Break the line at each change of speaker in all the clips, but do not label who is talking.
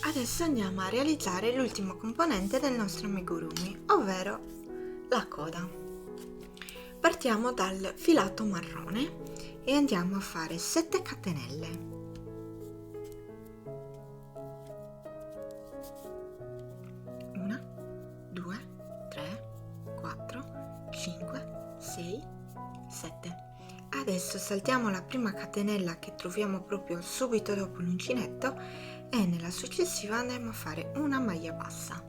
Adesso andiamo a realizzare l'ultimo componente del nostro amigurumi, ovvero la coda. Partiamo dal filato marrone e andiamo a fare 7 catenelle. 1, 2, 3, 4, 5, 6, 7. Adesso saltiamo la prima catenella che troviamo proprio subito dopo l'uncinetto e nella successiva andremo a fare una maglia bassa.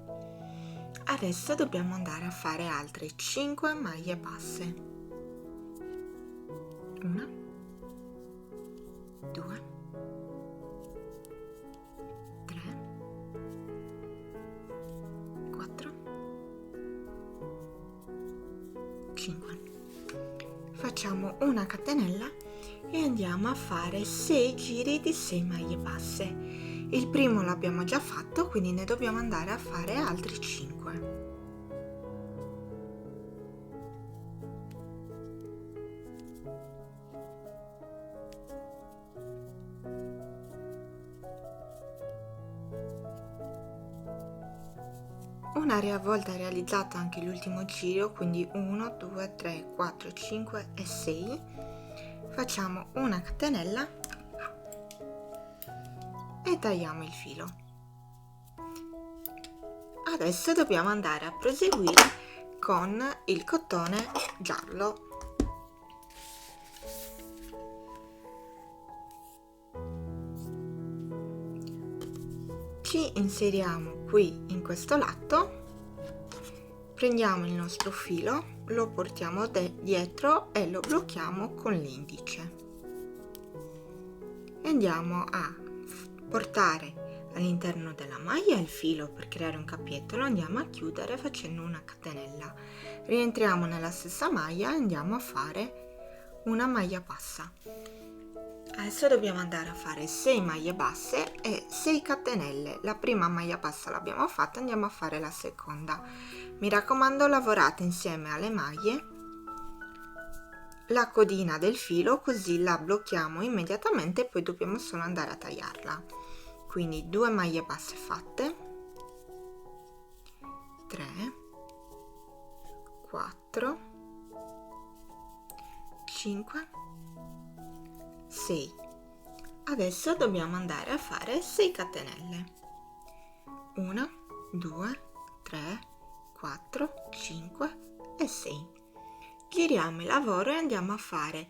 Adesso dobbiamo andare a fare altre 5 maglie basse. 1, 2, 3, 4, 5. Facciamo una catenella e andiamo a fare 6 giri di 6 maglie basse. Il primo l'abbiamo già fatto, quindi ne dobbiamo andare a fare altri 5. Una volta realizzato anche l'ultimo giro, quindi 1, 2, 3, 4, 5 e 6, facciamo una catenella e tagliamo il filo. Adesso dobbiamo andare a proseguire con il cotone giallo. Ci inseriamo qui in questo lato, prendiamo il nostro filo, lo portiamo dietro e lo blocchiamo con l'indice e andiamo a portare all'interno della maglia il filo per creare un cappietto, lo andiamo a chiudere facendo una catenella, rientriamo nella stessa maglia e andiamo a fare una maglia bassa. Adesso dobbiamo andare a fare 6 maglie basse e 6 catenelle. La prima maglia bassa l'abbiamo fatta, andiamo a fare la seconda. Mi raccomando, lavorate insieme alle maglie la codina del filo, così la blocchiamo immediatamente e poi dobbiamo solo andare a tagliarla. Quindi 2 maglie basse fatte, 3, 4, 5, 6. Adesso dobbiamo andare a fare 6 catenelle. 1, 2, 3, 4, 5 e 6. Giriamo il lavoro e andiamo a fare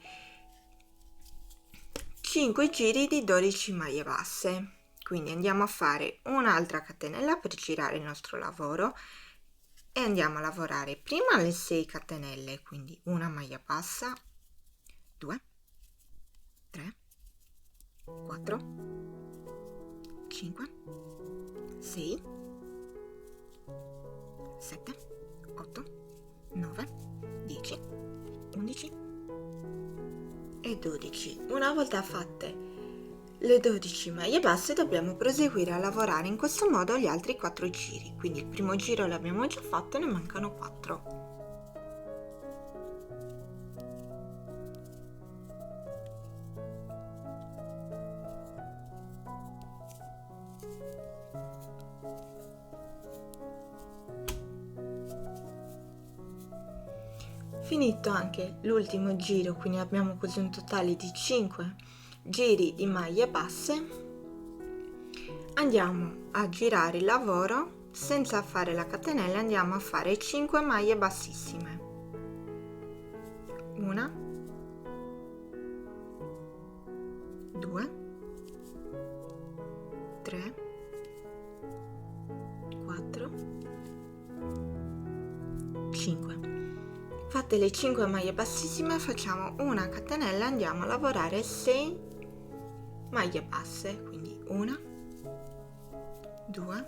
5 giri di 12 maglie basse. Quindi andiamo a fare un'altra catenella per girare il nostro lavoro e andiamo a lavorare prima le 6 catenelle, quindi una maglia bassa, 2, 3, 4, 5, 6, 7, 8, 9, 10, 11 e 12. Una volta fatte le 12 maglie basse dobbiamo proseguire a lavorare in questo modo gli altri 4 giri. Quindi il primo giro l'abbiamo già fatto e ne mancano 4. Finito anche l'ultimo giro, quindi abbiamo così un totale di 5 giri di maglie basse, andiamo a girare il lavoro senza fare la catenella, andiamo a fare 5 maglie bassissime. 1, 2, 3, 4, 5. Fatte le 5 maglie bassissime facciamo una catenella e andiamo a lavorare 6 maglie basse, quindi 1, 2,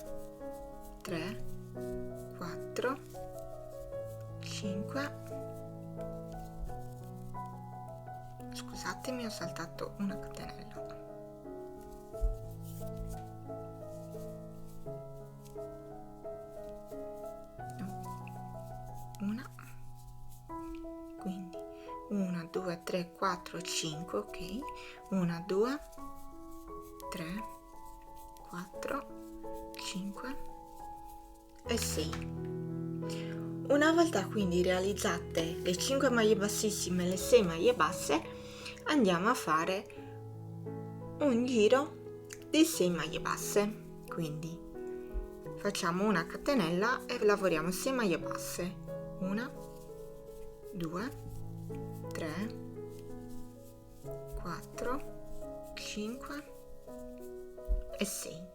3, 4, 5, scusatemi, ho saltato una catenella. Una, quindi 1, 2, 3, 4, 5, ok, 1, 2, 3, 4, 5 e 6. Una volta quindi realizzate le 5 maglie bassissime e le 6 maglie basse, andiamo a fare un giro di 6 maglie basse. Quindi facciamo una catenella e lavoriamo 6 maglie basse. 1, 2, 3, 4, 5 e 6.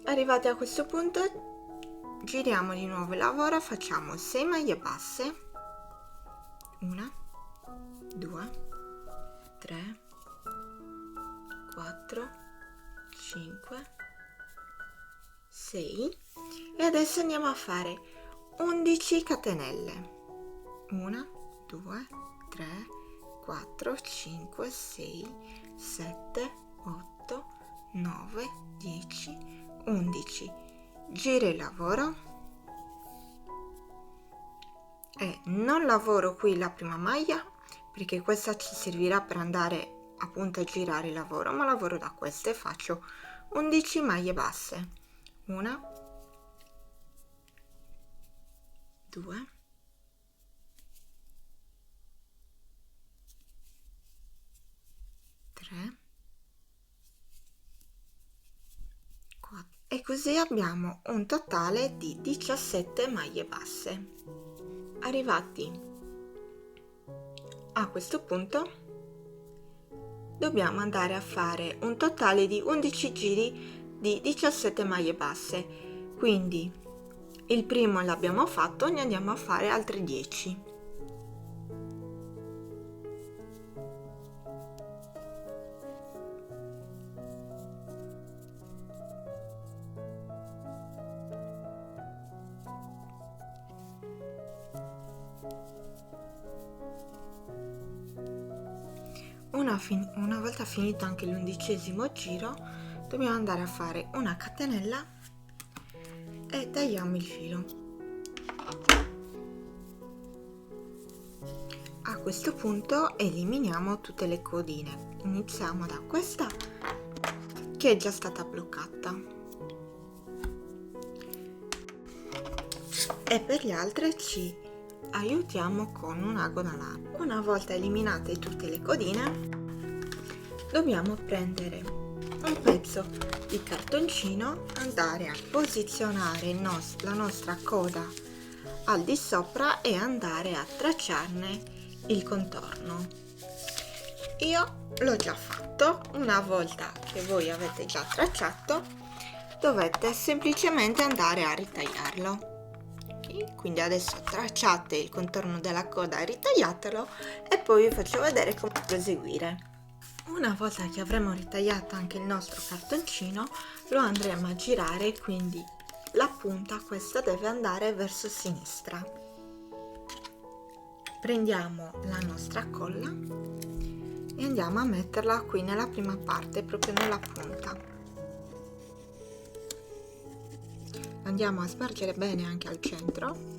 Arrivati a questo punto giriamo di nuovo il lavoro, facciamo 6 maglie basse, 1, 2, 3, 4, 5, 6 e adesso andiamo a fare 11 catenelle. 1, 2, 3, 4, 5, 6, 7, 8, 9, 10, 11. Giro il lavoro e non lavoro qui la prima maglia perché questa ci servirà per andare appunto a girare il lavoro, ma lavoro da questa e faccio 11 maglie basse. 1, 2, 3, e così abbiamo un totale di 17 maglie basse. Arrivati a questo punto dobbiamo andare a fare un totale di 11 giri di 17 maglie basse, quindi il primo l'abbiamo fatto, ne andiamo a fare altri 10. Una volta finito anche l'11° giro, dobbiamo andare a fare una catenella e tagliamo il filo. A questo punto eliminiamo tutte le codine. Iniziamo da questa che è già stata bloccata e per gli altri ci aiutiamo con un ago da lana. Una volta eliminate tutte le codine, dobbiamo prendere un pezzo di cartoncino, andare a posizionare la nostra coda al di sopra e andare a tracciarne il contorno. Io l'ho già fatto. Una volta che voi avete già tracciato, dovete semplicemente andare a ritagliarlo. Quindi adesso tracciate il contorno della coda e ritagliatelo e poi vi faccio vedere come proseguire. Una volta che avremo ritagliato anche il nostro cartoncino, lo andremo a girare, quindi la punta questa deve andare verso sinistra. Prendiamo la nostra colla e andiamo a metterla qui nella prima parte, proprio nella punta. Andiamo a spargere bene anche al centro.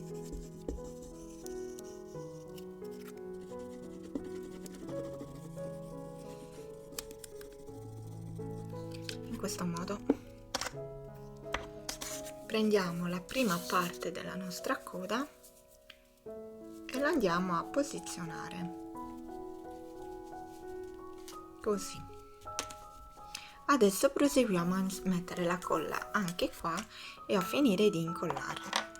In questo modo prendiamo la prima parte della nostra coda e la andiamo a posizionare così. Adesso proseguiamo a mettere la colla anche qua e a finire di incollarla.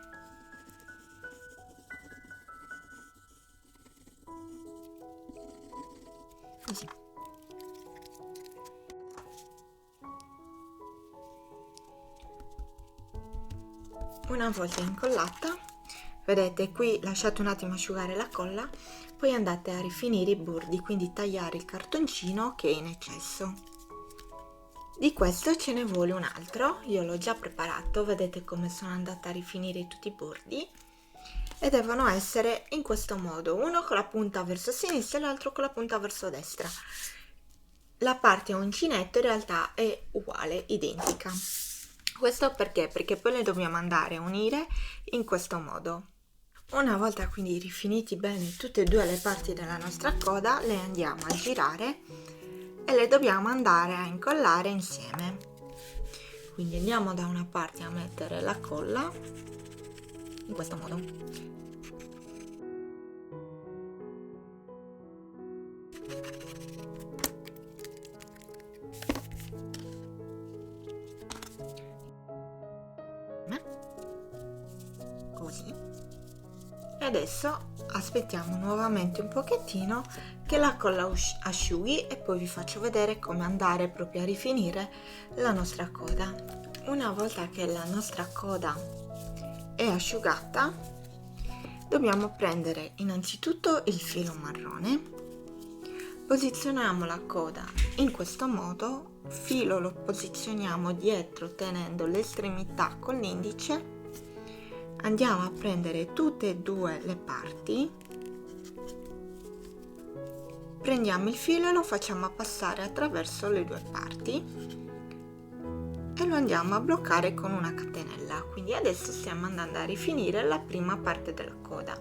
Così. Una volta incollata, vedete qui lasciate un attimo asciugare la colla, poi andate a rifinire i bordi, quindi tagliare il cartoncino che è in eccesso. Di questo ce ne vuole un altro, io l'ho già preparato, vedete come sono andata a rifinire tutti i bordi e devono essere in questo modo, uno con la punta verso sinistra e l'altro con la punta verso destra. La parte a uncinetto in realtà è uguale, identica. Questo perché? Perché poi le dobbiamo andare a unire in questo modo. Una volta quindi rifiniti bene tutte e due le parti della nostra coda, le andiamo a girare e le dobbiamo andare a incollare insieme. Quindi andiamo da una parte a mettere la colla in questo modo. Così. E adesso aspettiamo nuovamente un pochettino che la colla asciughi e poi vi faccio vedere come andare proprio a rifinire la nostra coda. Una volta che la nostra coda è asciugata, dobbiamo prendere innanzitutto il filo marrone, posizioniamo la coda in questo modo, filo lo posizioniamo dietro tenendo l'estremità con l'indice, andiamo a prendere tutte e due le parti, prendiamo il filo e lo facciamo passare attraverso le due parti e lo andiamo a bloccare con una catenella. Quindi adesso stiamo andando a rifinire la prima parte della coda,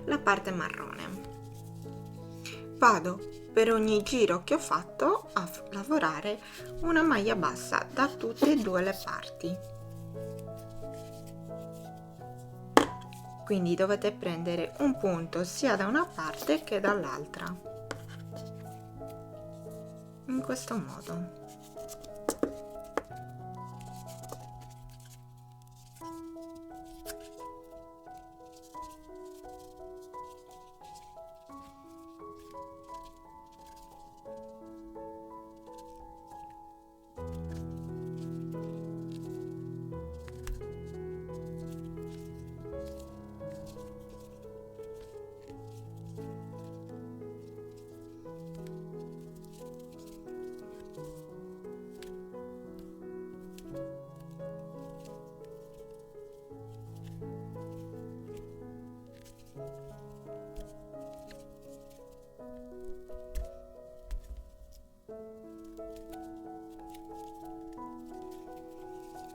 la parte marrone. Vado per ogni giro che ho fatto a lavorare una maglia bassa da tutte e due le parti. Quindi dovete prendere un punto sia da una parte che dall'altra, in questo modo.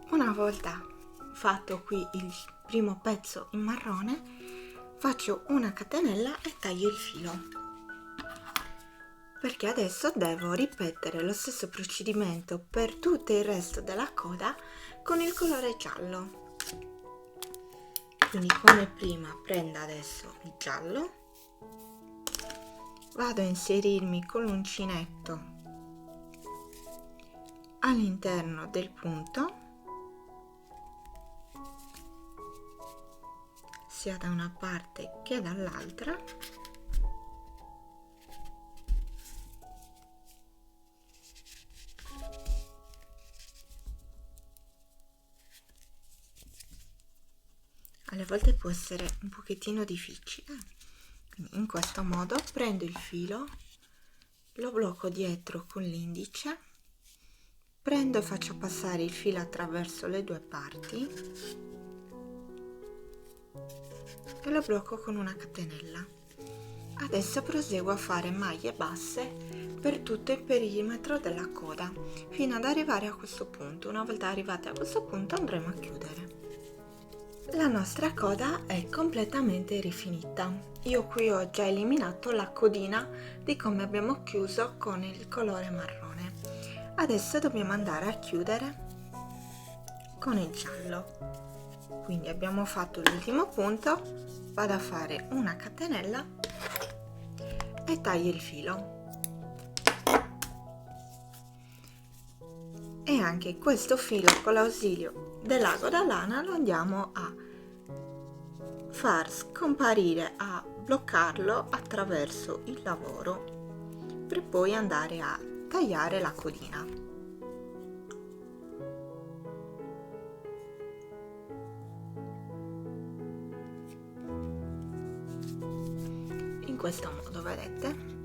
Una volta fatto qui il primo pezzo in marrone, faccio una catenella e taglio il filo, perché adesso devo ripetere lo stesso procedimento per tutto il resto della coda con il colore giallo. Quindi come prima prendo adesso il giallo, vado a inserirmi con l'uncinetto all'interno del punto, sia da una parte che dall'altra, alle volte può essere un pochettino difficile. Quindi in questo modo prendo il filo, lo blocco dietro con l'indice, prendo e faccio passare il filo attraverso le due parti e lo blocco con una catenella. Adesso proseguo a fare maglie basse per tutto il perimetro della coda fino ad arrivare a questo punto. Una volta arrivati a questo punto andremo a chiudere. La nostra coda è completamente rifinita. Io qui ho già eliminato la codina di come abbiamo chiuso con il colore marrone. Adesso dobbiamo andare a chiudere con il giallo. Quindi abbiamo fatto l'ultimo punto, vado a fare una catenella e taglio il filo. E anche questo filo con l'ausilio dell'ago da lana lo andiamo a far scomparire, a bloccarlo attraverso il lavoro per poi andare a tagliare la codina. In questo modo, vedete?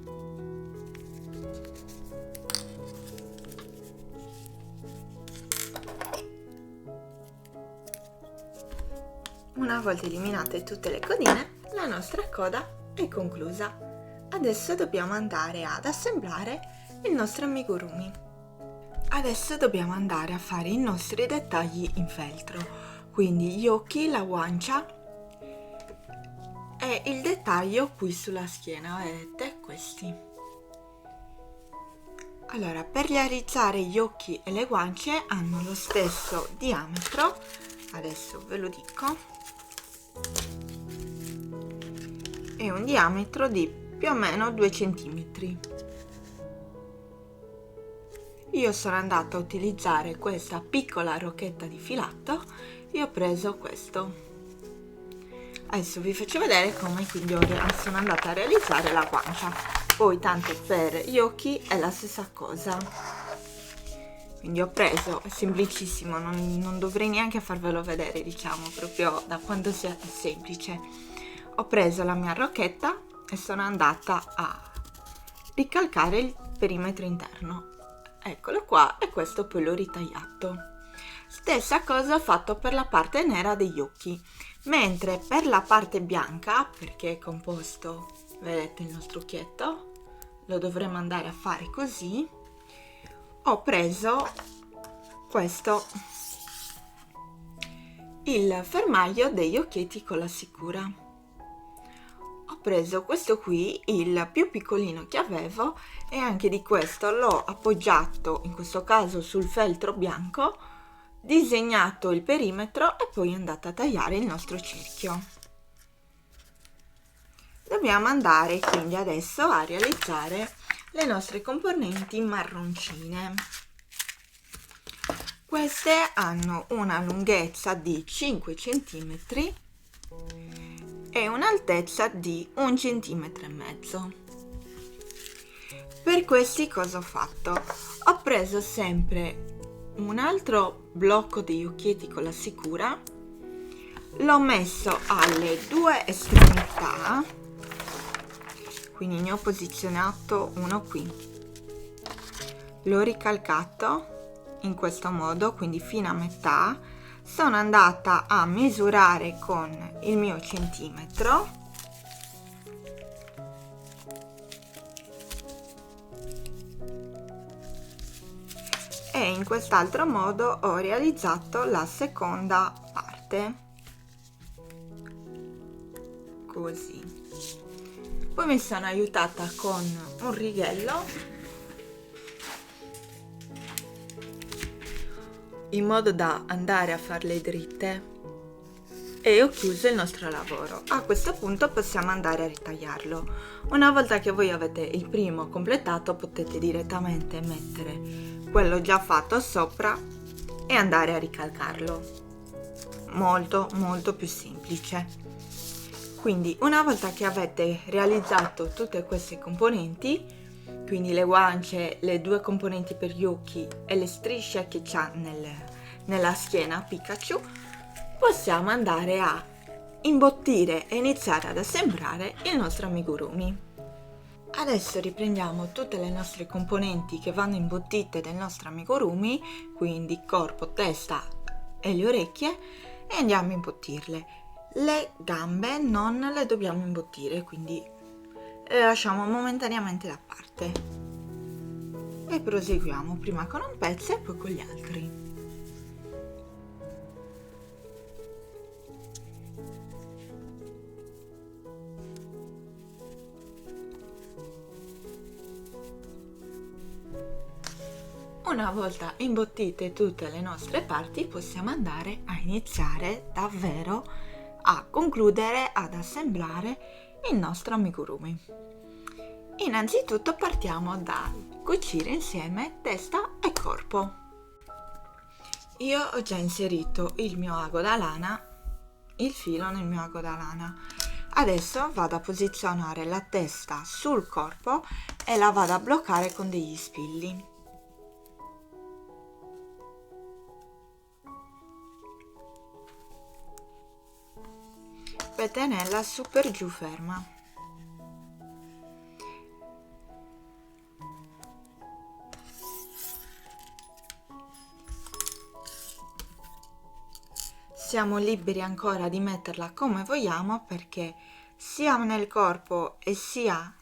Una volta eliminate tutte le codine, la nostra coda è conclusa. Adesso dobbiamo andare ad assemblare il nostro amigurumi. Adesso dobbiamo andare a fare i nostri dettagli in feltro, quindi gli occhi, la guancia e il dettaglio qui sulla schiena, vedete questi. Allora, per realizzare gli occhi e le guance hanno lo stesso diametro, adesso ve lo dico, è un diametro di più o meno 2 cm. Io sono andata a utilizzare questa piccola rocchetta di filato e ho preso questo. Adesso vi faccio vedere come quindi sono andata a realizzare la guancia. Poi tanto per gli occhi è la stessa cosa. Quindi ho preso, è semplicissimo, non dovrei neanche farvelo vedere, diciamo, proprio da quanto sia semplice. Ho preso la mia rocchetta e sono andata a ricalcare il perimetro interno. Eccolo qua, e questo poi l'ho ritagliato. Stessa cosa ho fatto per la parte nera degli occhi, mentre per la parte bianca, perché è composto, vedete il nostro occhietto, lo dovremo andare a fare così, ho preso questo, il fermaglio degli occhietti con la sicura. Ho preso questo qui, il più piccolino che avevo, e anche di questo l'ho appoggiato, in questo caso sul feltro bianco, disegnato il perimetro e poi andata a tagliare il nostro cerchio. Dobbiamo andare quindi adesso a realizzare le nostre componenti marroncine. Queste hanno una lunghezza di 5 cm e un'altezza di 1,5 cm. Per questi cosa ho fatto? Ho preso sempre un altro blocco degli occhietti con la sicura, l'ho messo alle due estremità, quindi ne ho posizionato uno qui, l'ho ricalcato in questo modo, quindi fino a metà. Sono andata a misurare con il mio centimetro e in quest'altro modo ho realizzato la seconda parte, così. Poi mi sono aiutata con un righello in modo da andare a farle dritte e ho chiuso il nostro lavoro. A questo punto possiamo andare a ritagliarlo. Una volta che voi avete il primo completato, potete direttamente mettere quello già fatto sopra e andare a ricalcarlo. Molto più semplice. Quindi una volta che avete realizzato tutte queste componenti, quindi le guance, le due componenti per gli occhi e le strisce che c'ha nella schiena Pikachu, possiamo andare a imbottire e iniziare ad assemblare il nostro amigurumi. Adesso riprendiamo tutte le nostre componenti che vanno imbottite del nostro amigurumi, quindi corpo, testa e le orecchie, e andiamo a imbottirle. Le gambe non le dobbiamo imbottire, quindi le lasciamo momentaneamente da parte e proseguiamo prima con un pezzo e poi con gli altri. Una volta imbottite tutte le nostre parti, possiamo andare a iniziare davvero a concludere ad assemblare il nostro amigurumi. Innanzitutto partiamo da cucire insieme testa e corpo. Io ho già inserito il mio ago da lana, il filo nel mio ago da lana. Adesso vado a posizionare la testa sul corpo e la vado a bloccare con degli spilli. Per tenerla su per giù ferma. Siamo liberi ancora di metterla come vogliamo, perché sia nel corpo e sia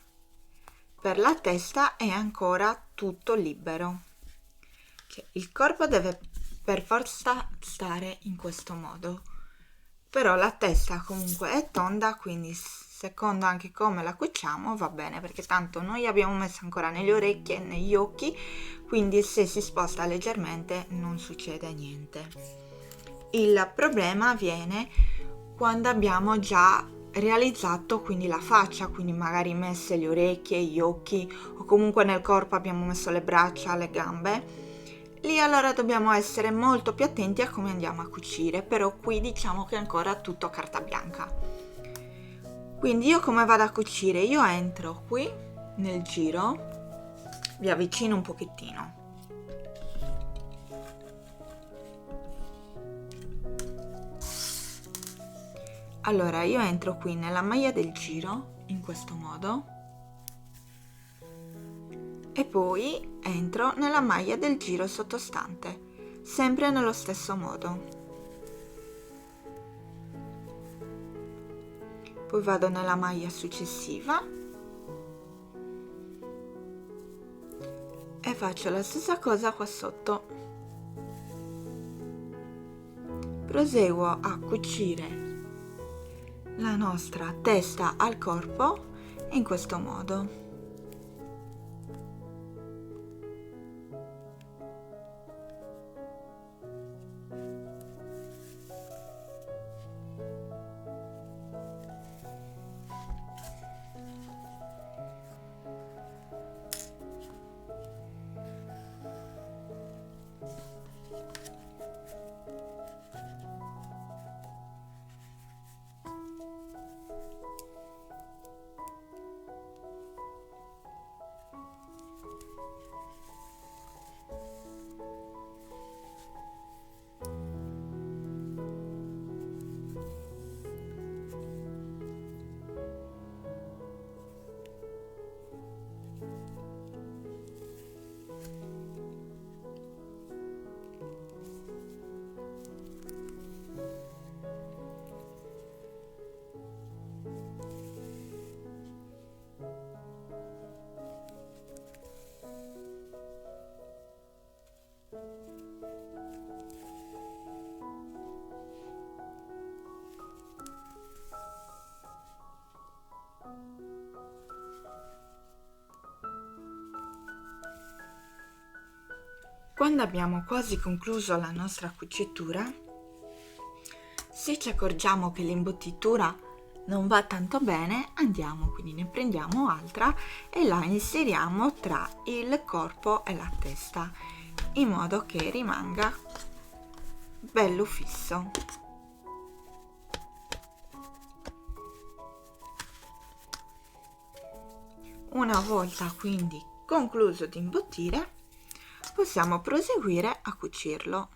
per la testa è ancora tutto libero. Cioè, il corpo deve per forza stare in questo modo, però la testa comunque è tonda, quindi secondo anche come la cuciamo va bene, perché tanto noi abbiamo messo ancora nelle orecchie e negli occhi, quindi se si sposta leggermente non succede niente. Il problema avviene quando abbiamo già realizzato quindi la faccia, quindi magari messe le orecchie, gli occhi, o comunque nel corpo abbiamo messo le braccia, le gambe. Lì allora dobbiamo essere molto più attenti a come andiamo a cucire, però qui diciamo che è ancora tutto carta bianca. Quindi io come vado a cucire? Io entro qui nel giro, vi avvicino un pochettino. Allora io entro qui nella maglia del giro in questo modo e poi entro nella maglia del giro sottostante, sempre nello stesso modo. Poi vado nella maglia successiva e faccio la stessa cosa qua sotto. Proseguo a cucire la nostra testa al corpo in questo modo. Quando abbiamo quasi concluso la nostra cucitura, se ci accorgiamo che l'imbottitura non va tanto bene, andiamo, quindi ne prendiamo altra e la inseriamo tra il corpo e la testa, in modo che rimanga bello fisso. Una volta quindi concluso di imbottire, possiamo proseguire a cucirlo.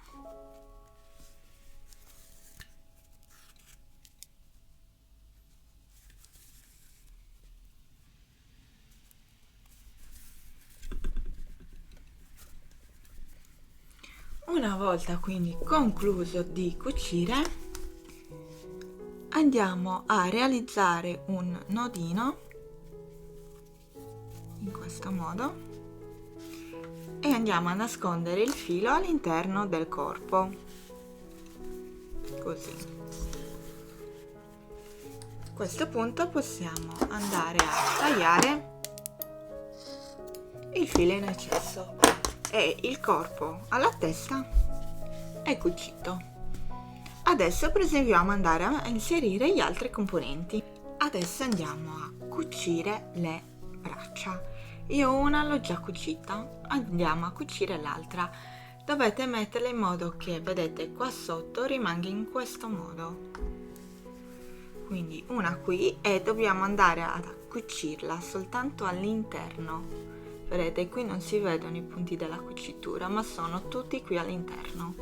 Una volta quindi concluso di cucire, andiamo a realizzare un nodino in questo modo e andiamo a nascondere il filo all'interno del corpo, così. A questo punto possiamo andare a tagliare il filo in eccesso e il corpo alla testa è cucito. Adesso proseguiamo ad andare a inserire gli altri componenti. Adesso andiamo a cucire le braccia. Io una l'ho già cucita, andiamo a cucire l'altra. Dovete metterla in modo che, vedete, qua sotto rimanga in questo modo. Quindi una qui e dobbiamo andare a cucirla soltanto all'interno. Vedete, qui non si vedono i punti della cucitura, ma sono tutti qui all'interno.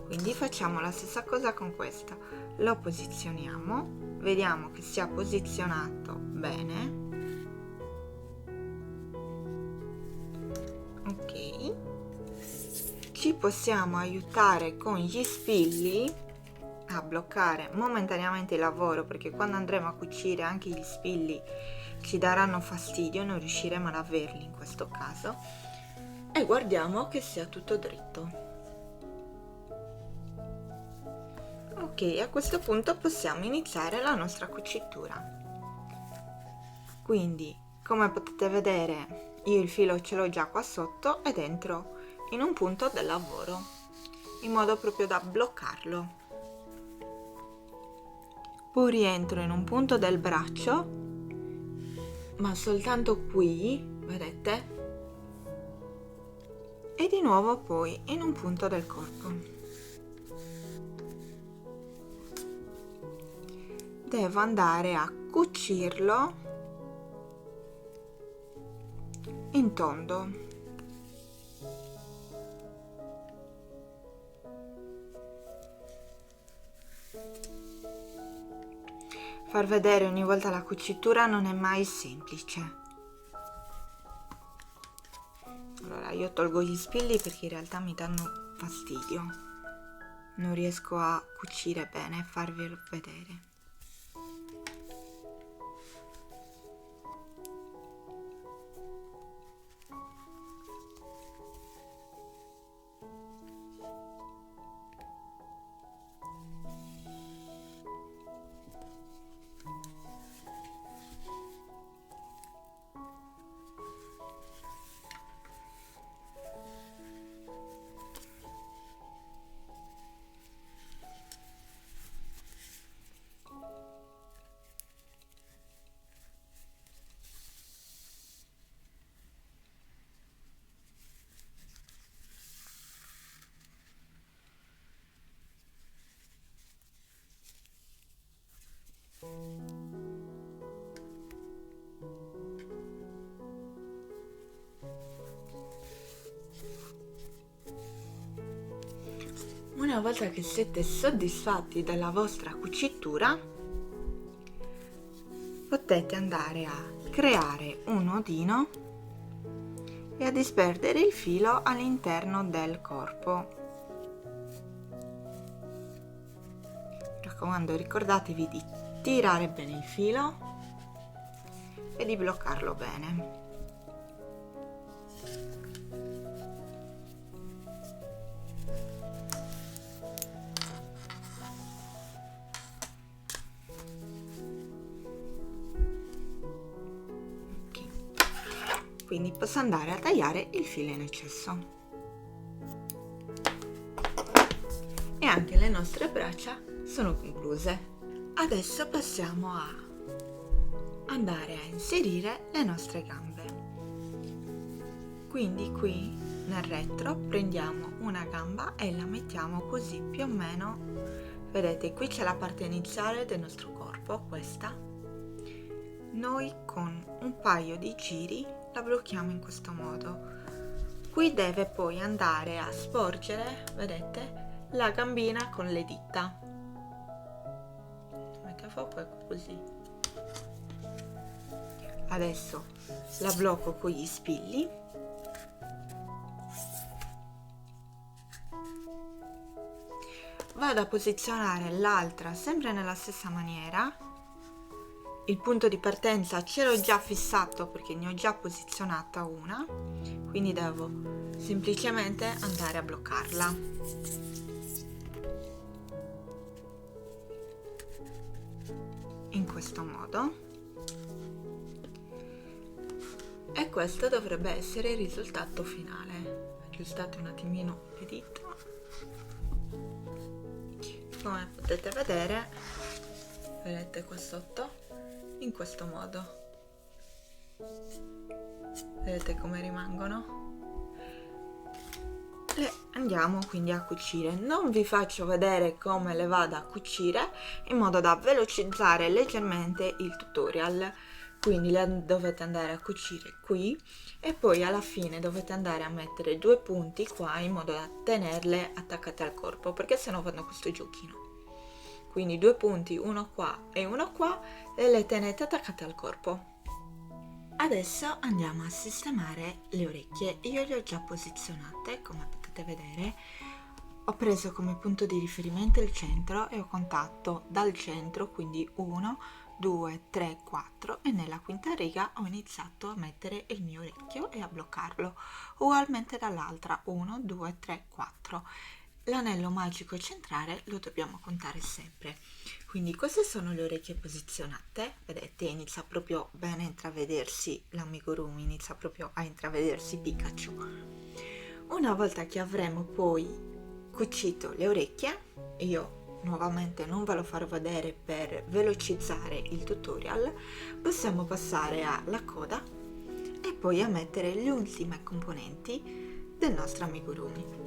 Quindi facciamo la stessa cosa con questa. Lo posizioniamo, vediamo che sia posizionato bene. Ok, ci possiamo aiutare con gli spilli a bloccare momentaneamente il lavoro, perché quando andremo a cucire anche gli spilli ci daranno fastidio, non riusciremo ad averli in questo caso, e guardiamo che sia tutto dritto. Ok, Ok, a questo punto possiamo iniziare la nostra cucitura. Quindi, come potete vedere, io il filo ce l'ho già qua sotto ed entro in un punto del lavoro, in modo proprio da bloccarlo. Poi rientro in un punto del braccio, ma soltanto qui, vedete? E di nuovo poi in un punto del corpo. Devo andare a cucirlo in tondo. Far vedere ogni volta la cucitura non è mai semplice. Allora io tolgo gli spilli perché in realtà mi danno fastidio. Non riesco a cucire bene e farvelo vedere. Una volta che siete soddisfatti della vostra cucitura, potete andare a creare un nodino e a disperdere il filo all'interno del corpo. Mi raccomando, ricordatevi di tirare bene il filo e di bloccarlo bene. Quindi posso andare a tagliare il filo in eccesso. E anche le nostre braccia sono concluse. Adesso passiamo a andare a inserire le nostre gambe. Quindi qui nel retro prendiamo una gamba e la mettiamo così più o meno. Vedete, qui c'è la parte iniziale del nostro corpo, questa. Noi con un paio di giri la blocchiamo in questo modo. Qui deve poi andare a sporgere, vedete, la gambina con le dita. Mette a fuoco, ecco così. Adesso la blocco con gli spilli. Vado a posizionare l'altra sempre nella stessa maniera. Il punto di partenza ce l'ho già fissato perché ne ho già posizionata una, quindi devo semplicemente andare a bloccarla. In questo modo. E questo dovrebbe essere il risultato finale. Aggiustate un attimino le dita. Come potete vedere, vedete qua sotto, in questo modo. Vedete come rimangono? Le andiamo quindi a cucire. Non vi faccio vedere come le vado a cucire in modo da velocizzare leggermente il tutorial. Quindi le dovete andare a cucire qui e poi alla fine dovete andare a mettere 2 punti qua in modo da tenerle attaccate al corpo, perché sennò fanno questo giochino. Quindi 2 punti, uno qua e uno qua, e le tenete attaccate al corpo. Adesso andiamo a sistemare le orecchie. Io le ho già posizionate, come potete vedere. Ho preso come punto di riferimento il centro e ho contato dal centro, quindi 1, 2, 3, 4, e nella quinta riga ho iniziato a mettere il mio orecchio e a bloccarlo. Ugualmente dall'altra, 1, 2, 3, 4. l'anello magico centrale lo dobbiamo contare sempre. Quindi queste sono le orecchie posizionate, vedete, inizia proprio bene a intravedersi l'amigurumi, inizia proprio a intravedersi Pikachu. Una volta che avremo poi cucito le orecchie, io nuovamente non ve lo farò vedere per velocizzare il tutorial, possiamo passare alla coda e poi a mettere le ultime componenti del nostro amigurumi.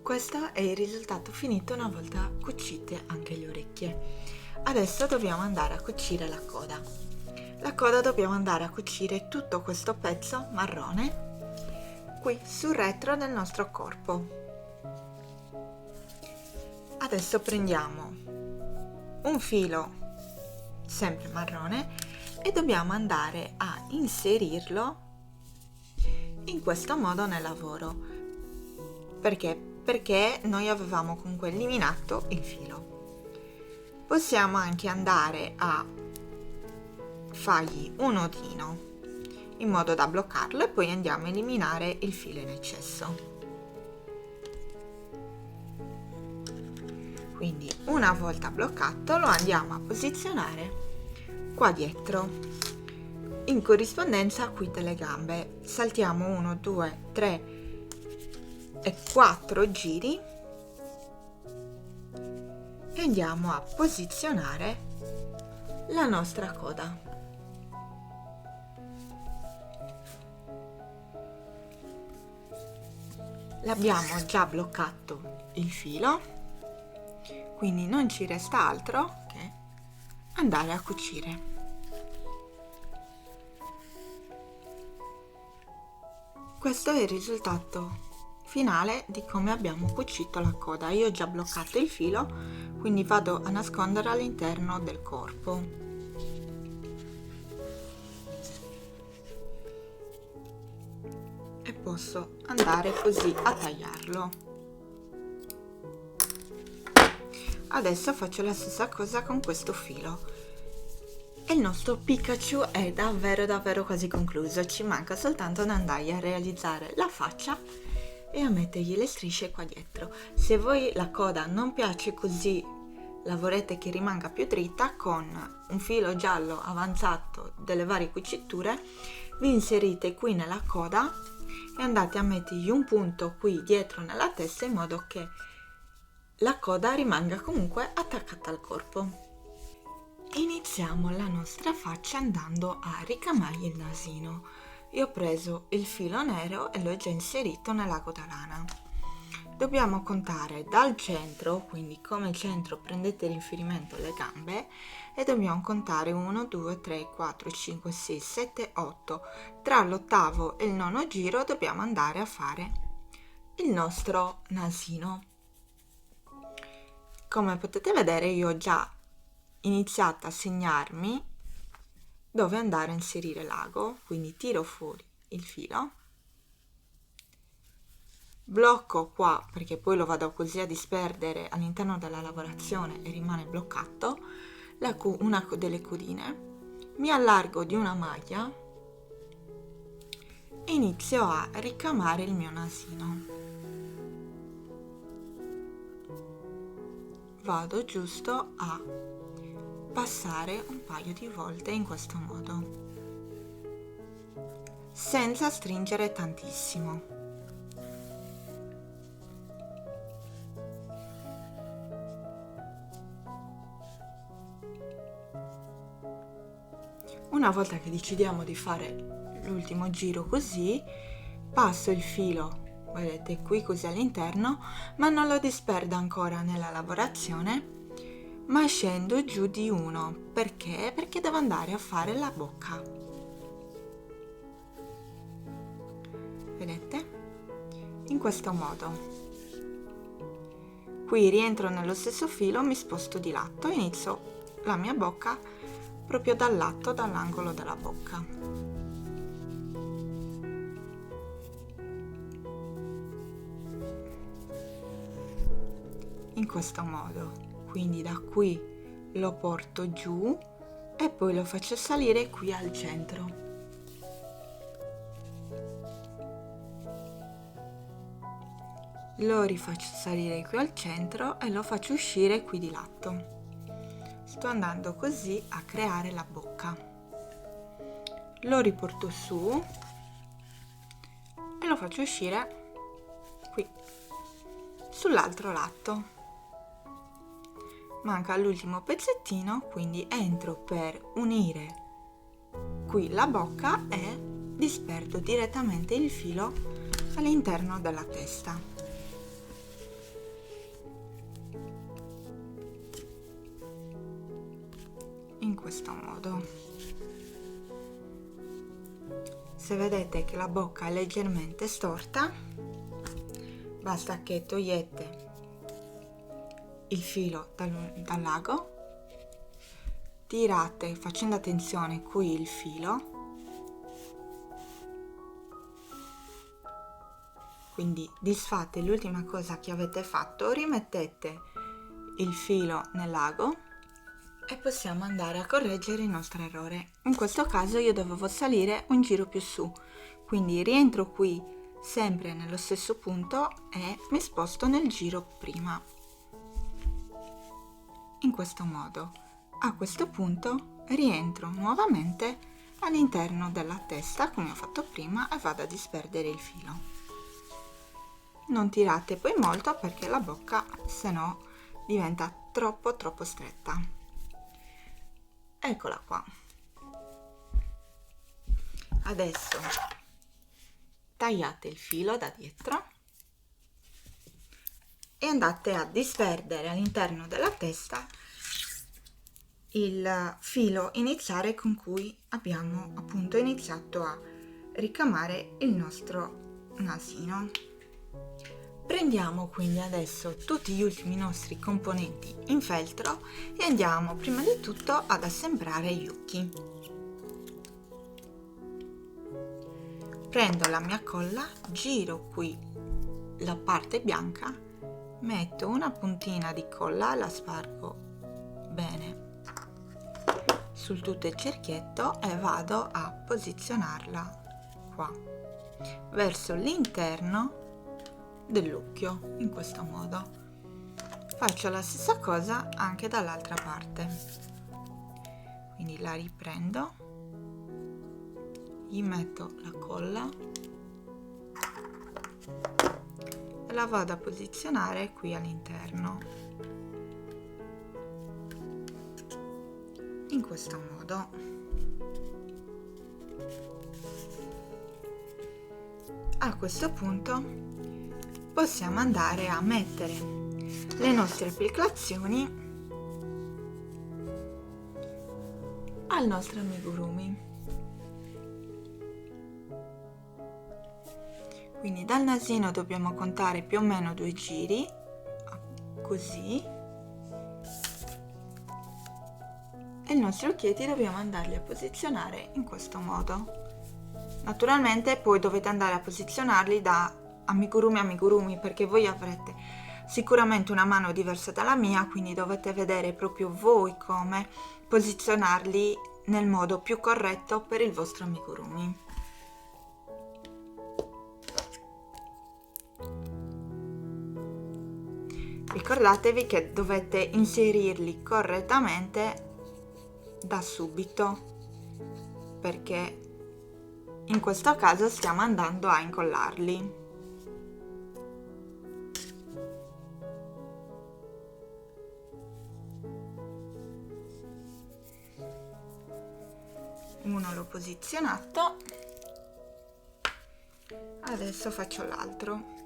Questo è il risultato finito una volta cucite anche le orecchie. Adesso dobbiamo andare a cucire la coda. La coda dobbiamo andare a cucire tutto questo pezzo marrone qui sul retro del nostro corpo. Adesso prendiamo un filo sempre marrone e dobbiamo andare a inserirlo in questo modo nel lavoro. Perché noi avevamo comunque eliminato il filo. Possiamo anche andare a fargli un nodino in modo da bloccarlo e poi andiamo a eliminare il filo in eccesso. Quindi una volta bloccato lo andiamo a posizionare qua dietro in corrispondenza qui delle gambe. Saltiamo 1, 2, 3 e 4 giri e andiamo a posizionare la nostra coda. L'abbiamo già bloccato il filo, quindi non ci resta altro che andare a cucire. Questo è il risultato finale di come abbiamo cucito la coda. Io ho già bloccato il filo, quindi vado a nascondere all'interno del corpo. E posso andare così a tagliarlo. Adesso faccio la stessa cosa con questo filo. E il nostro Pikachu è davvero quasi concluso. Ci manca soltanto da andare a realizzare la faccia e a mettergli le strisce qua dietro. Se voi la coda non piace così, la vorrete che rimanga più dritta, con un filo giallo avanzato delle varie cuciture vi inserite qui nella coda e andate a mettergli un punto qui dietro nella testa in modo che la coda rimanga comunque attaccata al corpo. Iniziamo la nostra faccia andando a ricamargli il nasino. Io ho preso il filo nero e l'ho già inserito nella codalana. Dobbiamo contare dal centro, quindi come centro prendete riferimento le gambe, e dobbiamo contare 1, 2, 3, 4, 5, 6, 7, 8. Tra l'8° e il 9° giro dobbiamo andare a fare il nostro nasino. Come potete vedere io ho già iniziato a segnarmi dove andare a inserire l'ago, quindi tiro fuori il filo, blocco qua perché poi lo vado così a disperdere all'interno della lavorazione e rimane bloccato una delle codine, mi allargo di una maglia e inizio a ricamare il mio nasino. Vado giusto a passare un paio di volte in questo modo, senza stringere tantissimo. Una volta che decidiamo di fare l'ultimo giro così, passo il filo, vedete qui così all'interno, ma non lo disperdo ancora nella lavorazione, ma scendo giù di 1. Perché? Perché devo andare a fare la bocca. Vedete? In questo modo. Qui rientro nello stesso filo, mi sposto di lato e inizio la mia bocca proprio dal lato, dall'angolo della bocca. In questo modo. Quindi da qui lo porto giù e poi lo faccio salire qui al centro. lo rifaccio salire qui al centro e lo faccio uscire qui di lato. Sto andando così a creare la bocca. Lo riporto su e lo faccio uscire qui sull'altro lato. Manca l'ultimo pezzettino, quindi entro per unire qui la bocca e disperdo direttamente il filo all'interno della testa. In questo modo. Se vedete che la bocca è leggermente storta, basta che togliete il filo dall'ago, tirate facendo attenzione qui il filo, quindi disfate l'ultima cosa che avete fatto, rimettete il filo nell'ago e possiamo andare a correggere il nostro errore. In questo caso io dovevo salire un giro più su, quindi rientro qui sempre nello stesso punto e mi sposto nel giro prima. In questo modo, a questo punto rientro nuovamente all'interno della testa come ho fatto prima e vado a disperdere il filo. Non tirate poi molto perché la bocca se no diventa troppo stretta. Eccola qua. Adesso tagliate il filo da dietro e andate a disperdere all'interno della testa il filo iniziale con cui abbiamo appunto iniziato a ricamare il nostro nasino. Prendiamo quindi adesso tutti gli ultimi nostri componenti in feltro e andiamo prima di tutto ad assemblare gli occhi. Prendo la mia colla, giro qui la parte bianca, metto una puntina di colla, la spargo bene sul tutto il cerchietto e vado a posizionarla qua verso l'interno dell'occhio. In questo modo faccio la stessa cosa anche dall'altra parte, quindi la riprendo, gli metto la colla e la vado a posizionare qui all'interno in questo modo. A questo punto possiamo andare a mettere le nostre applicazioni al nostro amigurumi. Quindi dal nasino dobbiamo contare più o meno 2 giri, così, e i nostri occhietti dobbiamo andarli a posizionare in questo modo. Naturalmente poi dovete andare a posizionarli da amigurumi a amigurumi, perché voi avrete sicuramente una mano diversa dalla mia, quindi dovete vedere proprio voi come posizionarli nel modo più corretto per il vostro amigurumi. Ricordatevi che dovete inserirli correttamente da subito, perché in questo caso stiamo andando a incollarli. Uno l'ho posizionato, adesso faccio l'altro.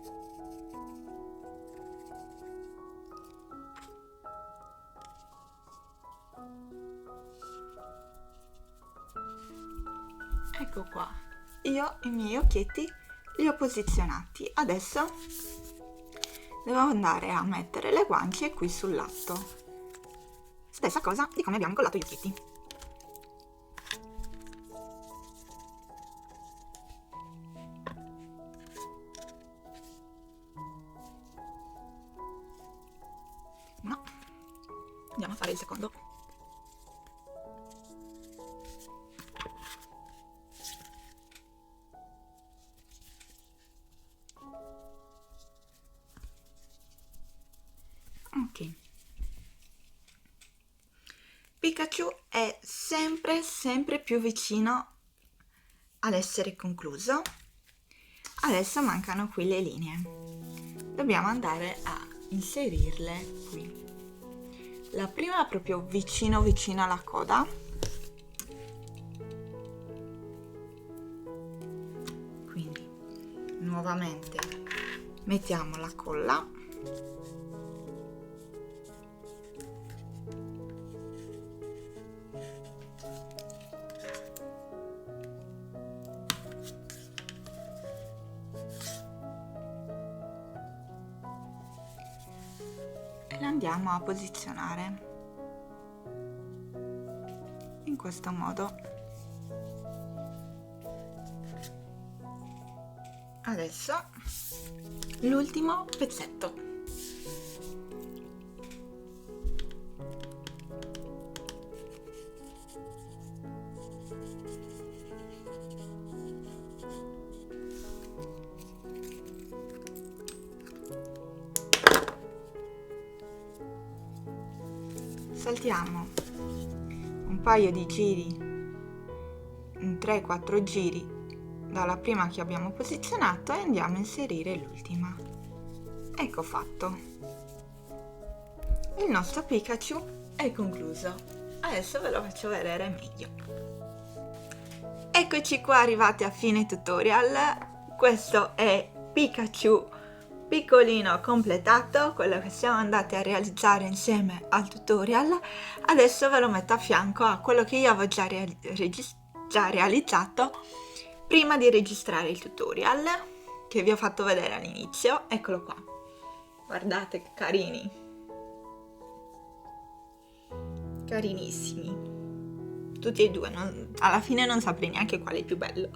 Ecco qua, io i miei occhietti li ho posizionati. Adesso devo andare a mettere le guance qui sul lato. Stessa cosa di come abbiamo incollato gli occhietti. No, andiamo a fare il secondo. Pikachu è sempre più vicino all'essere concluso. Adesso mancano qui le linee. Dobbiamo andare a inserirle qui. La prima è proprio vicino alla coda. Quindi nuovamente mettiamo la colla. E la andiamo a posizionare in questo modo. Adesso l'ultimo pezzetto. Saltiamo un paio di giri, 3-4 giri dalla prima che abbiamo posizionato e andiamo a inserire l'ultima. Ecco fatto. Il nostro Pikachu è concluso. Adesso ve lo faccio vedere meglio. Eccoci qua arrivati a fine tutorial. Questo è Pikachu piccolino completato, quello che siamo andati a realizzare insieme al tutorial. Adesso ve lo metto a fianco a quello che io avevo già realizzato prima di registrare il tutorial, che vi ho fatto vedere all'inizio. Eccolo qua, guardate che carini, carinissimi tutti e due, alla fine non saprei neanche quale è più bello.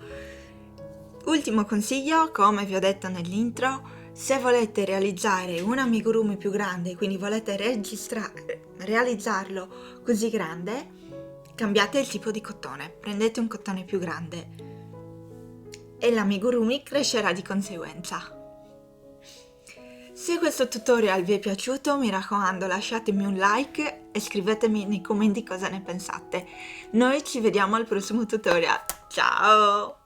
Ultimo consiglio, come vi ho detto nell'intro: se volete realizzare un amigurumi più grande, quindi volete realizzarlo così grande, cambiate il tipo di cotone, prendete un cotone più grande e l'amigurumi crescerà di conseguenza. Se questo tutorial vi è piaciuto, mi raccomando, lasciatemi un like e scrivetemi nei commenti cosa ne pensate. Noi ci vediamo al prossimo tutorial. Ciao!